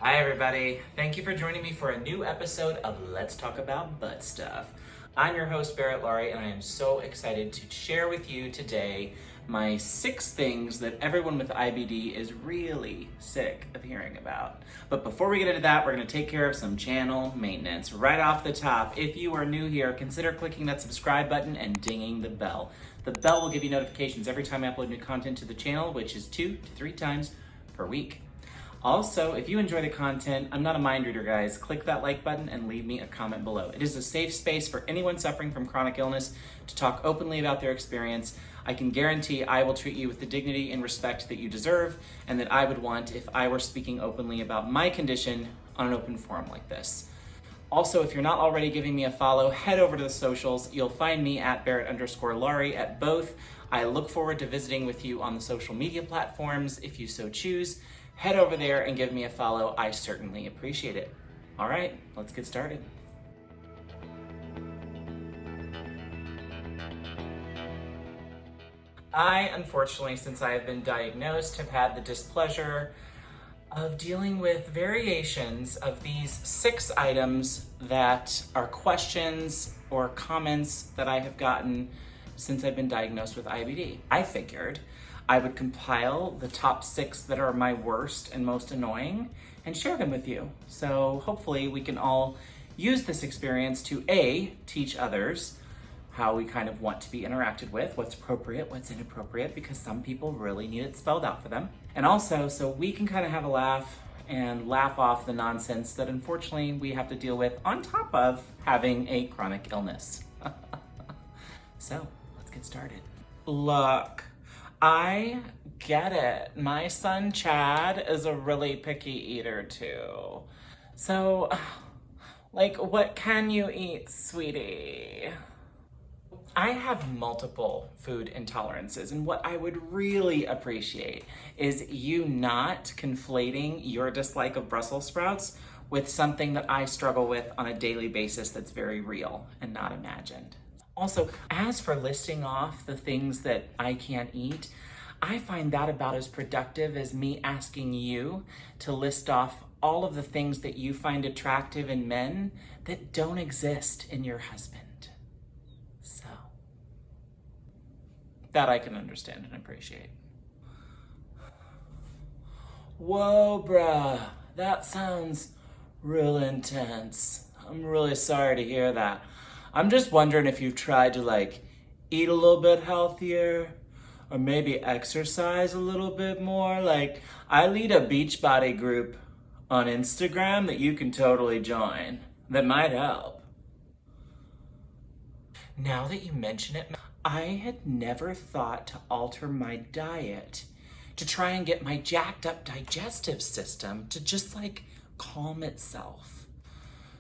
Hi everybody, thank you for joining me for a new episode of Let's Talk About Butt Stuff. I'm your host Barrett, Laurie, and I am so excited to share with you today my 6 things that everyone with IBD is really sick of hearing about. But before we get into that, we're going to take care of some channel maintenance. Right off the top, if you are new here, consider clicking that subscribe button and dinging the bell. The bell will give you notifications every time I upload new content to the channel, which is 2 to 3 times per week. Also, if you enjoy the content, I'm not a mind reader, guys. Click that like button and leave me a comment below. It is a safe space for anyone suffering from chronic illness to talk openly about their experience. I can guarantee I will treat you with the dignity and respect that you deserve and that I would want if I were speaking openly about my condition on an open forum like this. Also, if you're not already giving me a follow, head over to the socials. You'll find me at Barrett_Laurie at both. I look forward to visiting with you on the social media platforms if you so choose. Head over there and give me a follow. I certainly appreciate it. All right, let's get started. I, unfortunately, since I have been diagnosed, have had the displeasure of dealing with variations of these 6 items that are questions or comments that I have gotten since I've been diagnosed with IBD. I figured I would compile the top 6 that are my worst and most annoying and share them with you. So hopefully we can all use this experience to A, teach others how we kind of want to be interacted with, what's appropriate, what's inappropriate, because some people really need it spelled out for them. And also so we can kind of have a laugh and laugh off the nonsense that unfortunately we have to deal with on top of having a chronic illness. So let's get started. Look, I get it. My son Chad is a really picky eater too. So, like, what can you eat, sweetie? I have multiple food intolerances, and what I would really appreciate is you not conflating your dislike of Brussels sprouts with something that I struggle with on a daily basis that's very real and not imagined. Also, as for listing off the things that I can't eat, I find that about as productive as me asking you to list off all of the things that you find attractive in men that don't exist in your husband. So, that I can understand and appreciate. Whoa, bruh, that sounds real intense. I'm really sorry to hear that. I'm just wondering if you've tried to eat a little bit healthier or maybe exercise a little bit more. I lead a Beachbody group on Instagram that you can totally join. That might help. Now that you mention it, I had never thought to alter my diet to try and get my jacked up digestive system to just calm itself.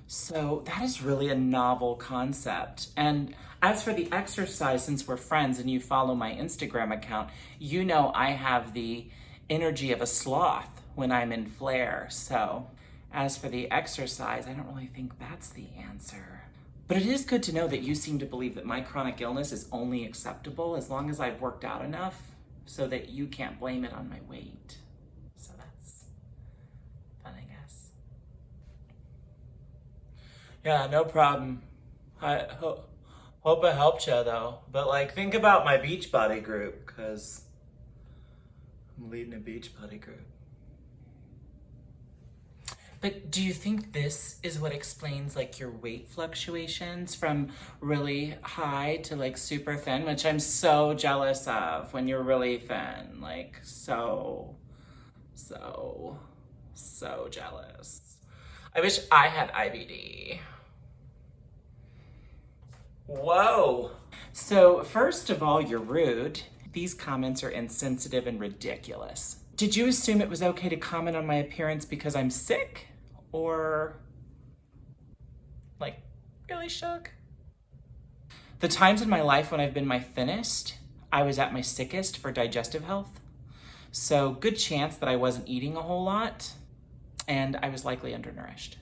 So that is really a novel concept. And as for the exercise, since we're friends and you follow my Instagram account, you know I have the energy of a sloth when I'm in flare. So as for the exercise, I don't really think that's the answer. But it is good to know that you seem to believe that my chronic illness is only acceptable as long as I've worked out enough so that you can't blame it on my weight. So that's fun, I guess. Yeah, no problem. I hope I helped you though. But think about my Beachbody group, because I'm leading a Beachbody group. But do you think this is what explains your weight fluctuations from really high to super thin, which I'm so jealous of when you're really thin, so jealous. I wish I had IBD. Whoa. So first of all, you're rude. These comments are insensitive and ridiculous. Did you assume it was okay to comment on my appearance because I'm sick? Or really shook? The times in my life when I've been my thinnest, I was at my sickest for digestive health. So good chance that I wasn't eating a whole lot and I was likely undernourished.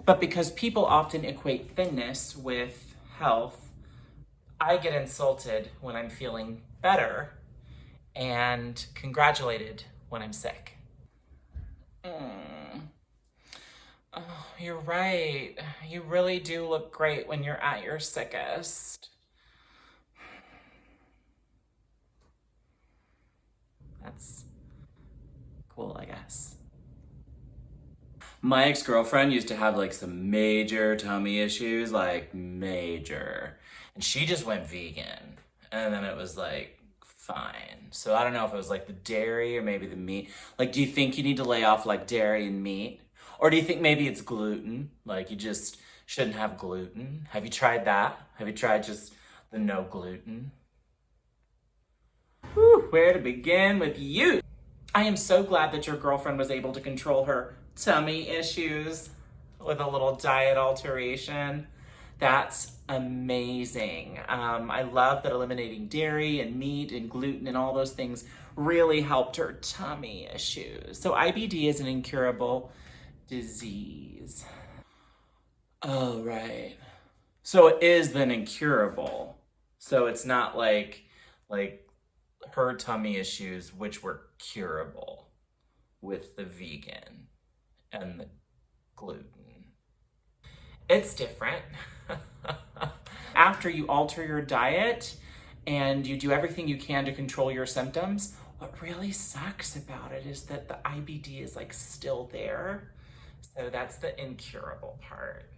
But because people often equate thinness with health, I get insulted when I'm feeling better and congratulated when I'm sick. you're right. You really do look great when you're at your sickest. That's cool, I guess. My ex-girlfriend used to have like some major tummy issues, like major. And she just went vegan. And then it was like fine. So I don't know if it was like the dairy or maybe the meat. Like, do you think you need to lay off like dairy and meat? Or do you think maybe it's gluten? Like you just shouldn't have gluten? Have you tried that? Have you tried just the no gluten? Whew, where to begin with you? I am so glad that your girlfriend was able to control her tummy issues with a little diet alteration. That's amazing. I love that eliminating dairy and meat and gluten and all those things really helped her tummy issues. So IBD is an incurable disease. Oh, right. So it is then incurable. So it's not like her tummy issues, which were curable with the vegan and the gluten. It's different. After you alter your diet and you do everything you can to control your symptoms, what really sucks about it is that the IBD is like still there. So that's the incurable part.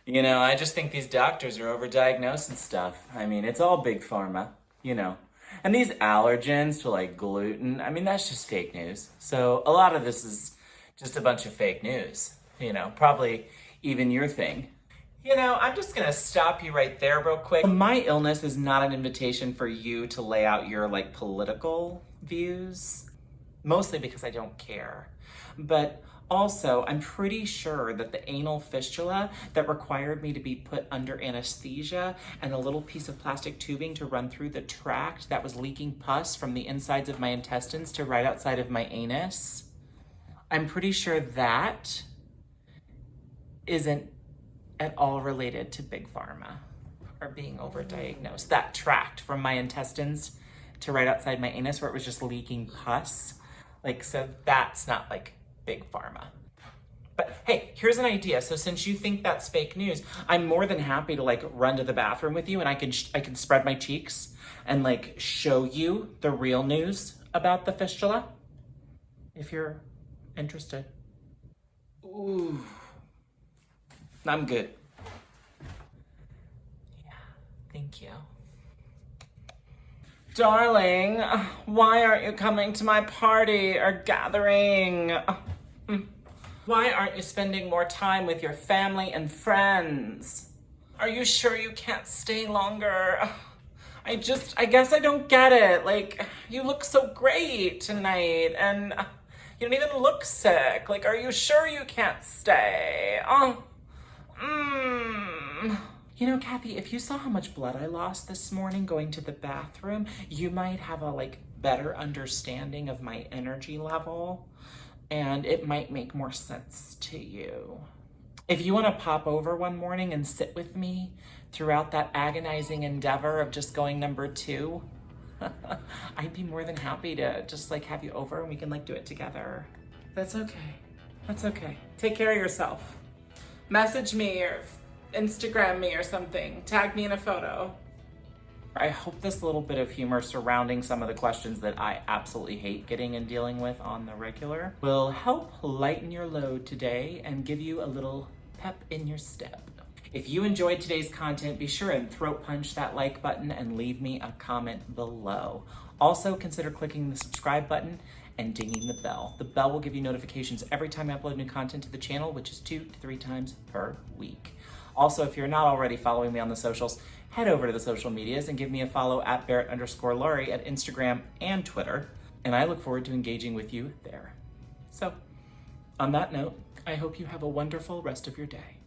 You know, I just think these doctors are overdiagnosing stuff. I mean, it's all big pharma, you know. And these allergens to like gluten, I mean, that's just fake news. So a lot of this is just a bunch of fake news, you know, probably even your thing. You know, I'm just gonna stop you right there real quick. My illness is not an invitation for you to lay out your like political views, mostly because I don't care. But also, I'm pretty sure that the anal fistula that required me to be put under anesthesia and a little piece of plastic tubing to run through the tract that was leaking pus from the insides of my intestines to right outside of my anus, I'm pretty sure that isn't at all related to big pharma or being overdiagnosed. That tract from my intestines to right outside my anus where it was just leaking pus. Like, so that's not like big pharma. But hey, here's an idea. So since you think that's fake news, I'm more than happy to like run to the bathroom with you and I can spread my cheeks and like show you the real news about the fistula if you're interested. Ooh. I'm good. Yeah, thank you. Darling, why aren't you coming to my party or gathering? Why aren't you spending more time with your family and friends? Are you sure you can't stay longer? I guess I don't get it. Like, you look so great tonight and you don't even look sick. Like, are you sure you can't stay? You know, Kathy, if you saw how much blood I lost this morning going to the bathroom, you might have a like better understanding of my energy level and it might make more sense to you. If you want to pop over one morning and sit with me throughout that agonizing endeavor of just going number 2, I'd be more than happy to just like have you over and we can like do it together. That's okay. That's okay. Take care of yourself. Message me or Instagram me or something. Tag me in a photo. I hope this little bit of humor surrounding some of the questions that I absolutely hate getting and dealing with on the regular will help lighten your load today and give you a little pep in your step. If you enjoyed today's content, be sure and throat punch that like button and leave me a comment below. Also, consider clicking the subscribe button and dinging the bell. The bell will give you notifications every time I upload new content to the channel, which is 2 to 3 times per week. Also, if you're not already following me on the socials, head over to the social medias and give me a follow at Barrett_Laurie at Instagram and Twitter, and I look forward to engaging with you there. So, on that note, I hope you have a wonderful rest of your day.